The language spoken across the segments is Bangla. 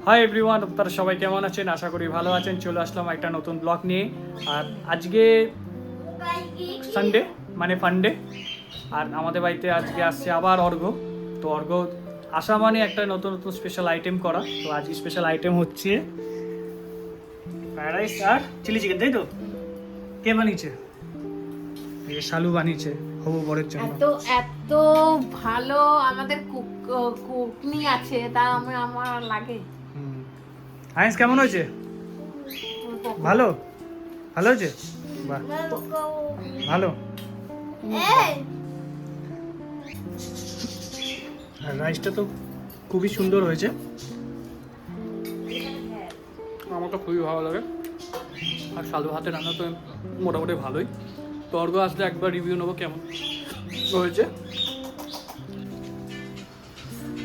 হাই এভরিওয়ান, আপনারা সবাই কেমন আছেন? আশা করি ভালো আছেন। চলে আসলাম একটা নতুন ব্লগ নিয়ে। আর আজকে সানডে মানে ফান্ডে, আর আমাদের বাড়িতে আজকে আসছে আবার অর্ঘ্য। তো অর্ঘ্য আসা মানে একটা নতুন নতুন স্পেশাল আইটেম করা। তো আজকে স্পেশাল আইটেম হচ্ছে ফ্রাইড রাইস আর চিলি চিকেন, তাই তো? কে বানিয়েছে? এই যে শালু বানিয়েছে হবু বরের জন্য। এত এত ভালো আমাদের কুকনি আছে, তা আমার লাগে। আইস কেমন হয়েছে? ভালো ভালো হয়েছে, বাহ ভালো। আর রাইসটা তো খুবই সুন্দর হয়েছে, আমার তো খুবই ভালো লাগে। আর শালু হাতে রান্না তো মোটামুটি ভালোই। তো অর্ঘ্য আসলে একবার রিভিউ নেবো কেমন হয়েছে।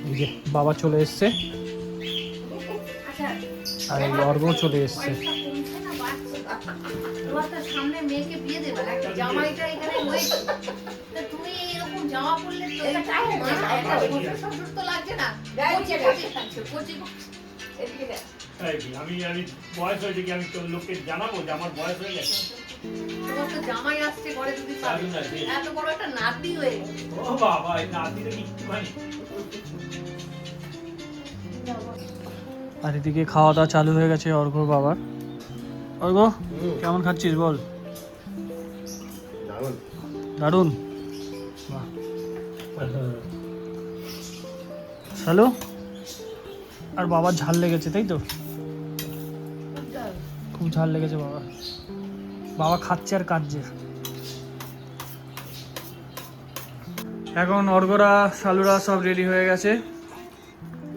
এই যে বাবা চলে এসছে আর এই অর্ঘ্য চলে এসছে। সামনে মেয়েকে বিয়ে দেবে, একটা জামাইটা এখানে হয়েছে, তুমি এরকম জামা পরলে তো এটা টাইম না, এটা শ্বশুর তো লাগছে না। আমি বয়স হয়েছে কি আমি তোর লোককে জানাবো যে আমার বয়স হয়ে গেছে? তোমার তো জামাই আসছে ঘরে, যদি এত বড় একটা নাতি হয়ে গেছে। ও বাবা, এই নাতিটা একটুখানি। আর এদিকে খাওয়া দাওয়া চালু হয়ে গেছে অর্ঘ্য বাবার। অর্ঘ্য কেমন খাচ্ছিস বল? দারুন, বাহ। শালু আর বাবার ঝাল লেগেছে, তাই তো? খুব ঝাল লেগেছে বাবা। বাবা খাচ্ছে আর কাঁদছে। এখন অর্ঘ্যরা শালুরা সব রেডি হয়ে গেছে।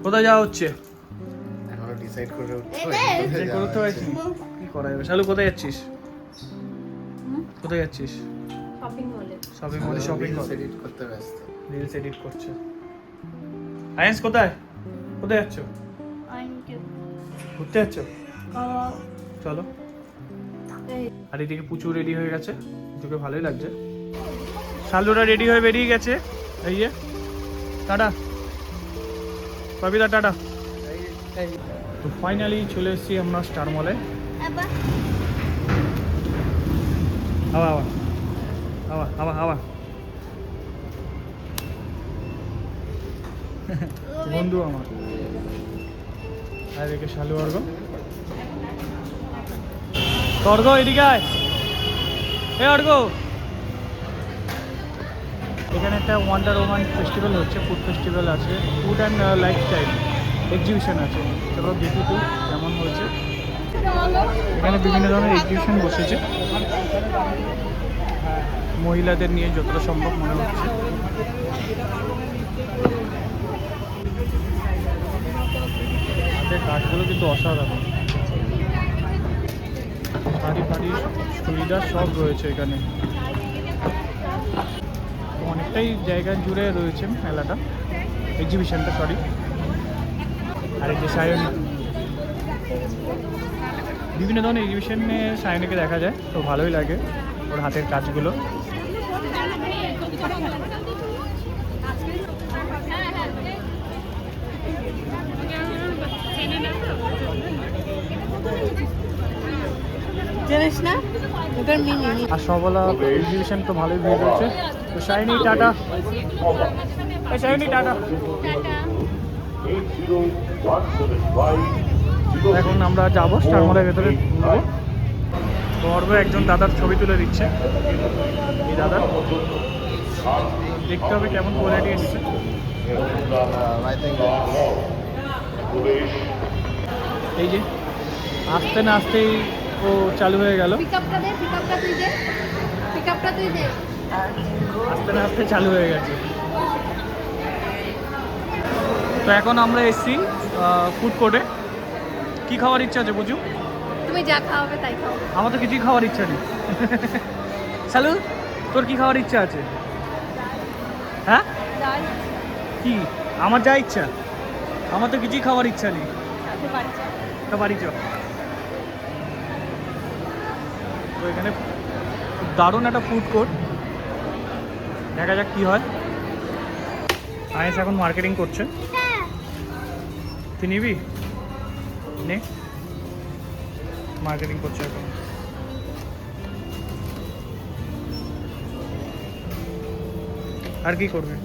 কোথায় যাওয়া হচ্ছে? এখনো ডিসাইড করে করতে হয়েছে কি করা যাবে। শালু কোথায় যাচ্ছিস? কোথায় যাচ্ছিস? শপিং মলে। শপিং মলে শপিং এডিট করতে ব্যস্ত। রিলস এডিট করছে। আয়েস কোথায় কোথায় যাচ্ছ? ঘুরতে যাচ্ছ? চলো। আর এদিকে পুচু রেডি হয়ে গেছে, পুচুকে ভালোই লাগছে। শালুরা রেডি হয়ে বেরিয়ে গেছে। এই যে টাটা কবিতা, টাটা। তো ফাইনালি চলে এসেছি আমরা স্টার মলে। হাওয়া হাওয়া হাওয়া হাওয়া হাওয়া বন্ধু আমার। আর এদিকে শালু অর্ঘ্য। অর্ঘ্য এদিকে আয়। এ অর্ঘ্য, এখানে একটা ওয়ান্ডার ওমান ফেস্টিভ্যাল হচ্ছে, ফুড ফেস্টিভ্যাল আছে, ফুড অ্যান্ড লাইফস্টাইল এক্সিবিশন আছে। চলো দেখি তো কেমন হয়েছে। এখানে বিভিন্ন ধরনের এক্সিবিশন বসেছে, মহিলাদের নিয়ে যতটা সম্ভব মনে হচ্ছে। হাতের কাজগুলো কিন্তু অসাধারণ। শাড়ি ফাড়ি চুড়িদার সব রয়েছে এখানে। অনেকটাই জায়গা জুড়ে রয়েছে মেলাটা, এক্সিবিশনটা সরি। আর এই যে সায়নী, বিভিন্ন ধরনের এক্সিবিশনে সায়নীকে দেখা যায়, তো ভালোই লাগে ওর হাতের কাজগুলো। জানিস না ওটার মিনি? আর সবলা এক্সিবিশন তো ভালোই ভিড় রয়েছে। তো সায়নী টাটা। সায়নী টাটা। এখন আমরা যাবো স্টার মলের ভেতরে নেবো। তো অর্ঘ্য একজন দাদার ছবি তুলে দিচ্ছে। এই দাদা দেখতে হবে কেমন কোয়ালিটি এসছে। এই যে আসতে না আসতেই ও চালু হয়ে গেল। পিকআপটা দে, পিকআপটা তুই দে, পিকআপটা তুই দে। আসতে না আসতে চালু হয়ে গেছে। তো এখন আমরা এসছি ফুড কোর্টে। কী খাওয়ার ইচ্ছা আছে বুঝু? তুমি যা খাওয়াবে তাই খাও। আমার তো কিছুই খাওয়ার ইচ্ছা নেই। চালু, তোর কি খাওয়ার ইচ্ছা আছে? হ্যাঁ যাই কি? আমার যা ইচ্ছা, আমার তো কিছুই খাওয়ার ইচ্ছা নেই। সাথে বাড়ি যা। তা বাড়ি চ। তো এখানে খুব দারুণ একটা ফুড কোর্ট, দেখা যাক কি হয়। আয়েস এখন মার্কেটিং করছে। তুই নিবি? নে মার্কেটিং করছে এখন। আর কি করবে?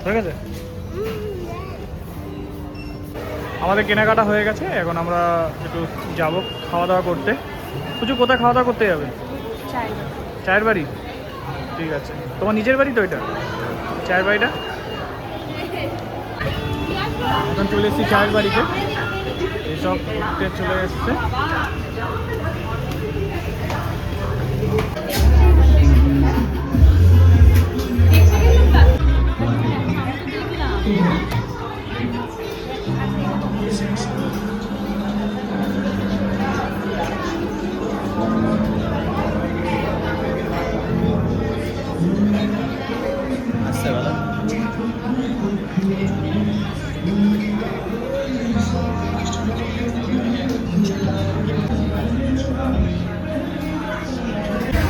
হয়ে গেছে, আমাদের কেনাকাটা হয়ে গেছে। এখন আমরা একটু যাব খাওয়া দাওয়া করতে। কিছু কোথায় খাওয়া দাওয়া করতে যাবে? চায়ের বাড়ি, ঠিক আছে। তোমার নিজের বাড়ি তো এটা, চায়ের বাড়িটা? এখন চলে এসেছি চায়ের বাড়িতে, এইসব ঘুরতে চলে এসছে।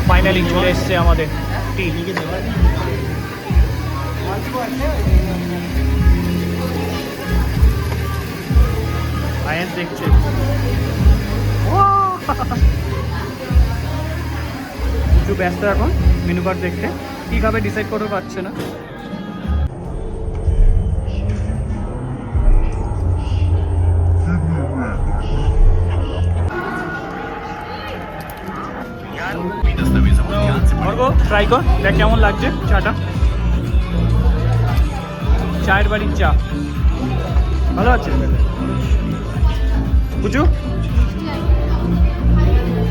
ফাইনালি চলে এসছে আমাদের টি। আয়ান দেখছে, একটু ব্যস্ত এখন মেনু কার্ড দেখতে, কি খাবে ডিসাইড করতে পারছে না। ট্রাই কর, দেখ কেমন লাগছে চাটা। চায়ের বাড়ির চা ভালো আছে বুঝু?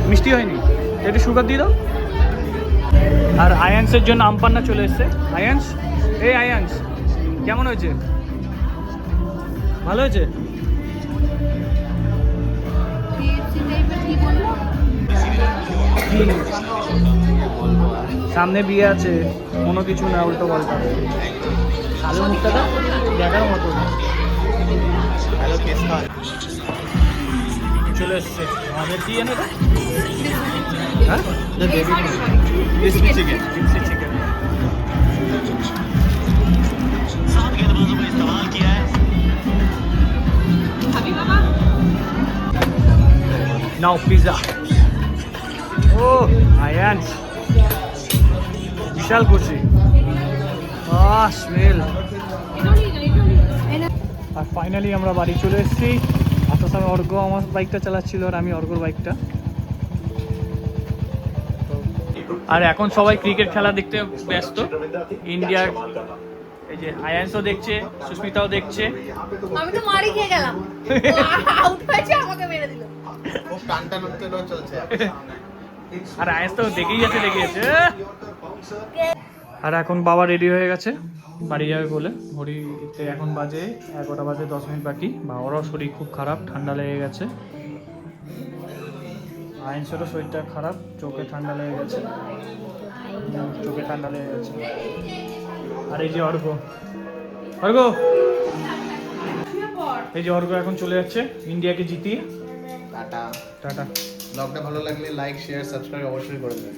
মিষ্টি হয়নি, একটু সুগার দিয়ে দাও। আর আয়ান্সের জন্য আমপান্না চলে এসছে। আয়ান্স, এই আয়ান্স কেমন হয়েছে? ভালো হয়েছে? সামনে বিয়ে আছে, কোনো কিছু না, উল্টো পাল্টা। আলু মুখটা দাও, দেখার মতো। চলে এসছে আমাদের কি এনে দাও? হ্যাঁ, ক্রিসপি চিকেন। ক্রিসপি চিকেন নাও। পিৎজা। ও আয়ান্স বিশাল খুশি। স্মেল। আর ফাইনালি আমরা বাড়ি চলে এসেছি। আসার সময় অর্ঘ্য আমার বাইকটা চালাচ্ছিল আর আমি অর্ঘ্যর বাইকটা। আর এখন সবাই ক্রিকেট খেলা দেখতে ব্যস্ত। ইন্ডিয়ার এই যে আয়ান্সও দেখছে, সুস্মিতাও দেখছে। আমি তো মারি খেয়ে গেলাম, আউট হয়েছে, আমাকে মেরে দিল। খুব টান টান উঠতে চলছে। আর আয়ান্স তো দেখেই যাচ্ছে। আর এখন বাবা রেডি হয়ে গেছে বাড়ি যাবে বলে। ঘড়িতে এখন বাজে 11টা বাজে 10 মিনিট বাকি। বাবারও শরীর খুব খারাপ, ঠান্ডা লেগে গেছে। আয়ান্সেরও শরীরটা খারাপ, চোখে ঠান্ডা লেগে গেছে। আর এই যে অর্ঘ্য, এই যে অর্ঘ্য এখন চলে যাচ্ছে ইন্ডিয়াকে জিতিয়ে। টাটা। টাটা। ব্লগটা ভালো লাগলে লাইক শেয়ার সাবস্ক্রাইব অবশ্যই করে দেবেন।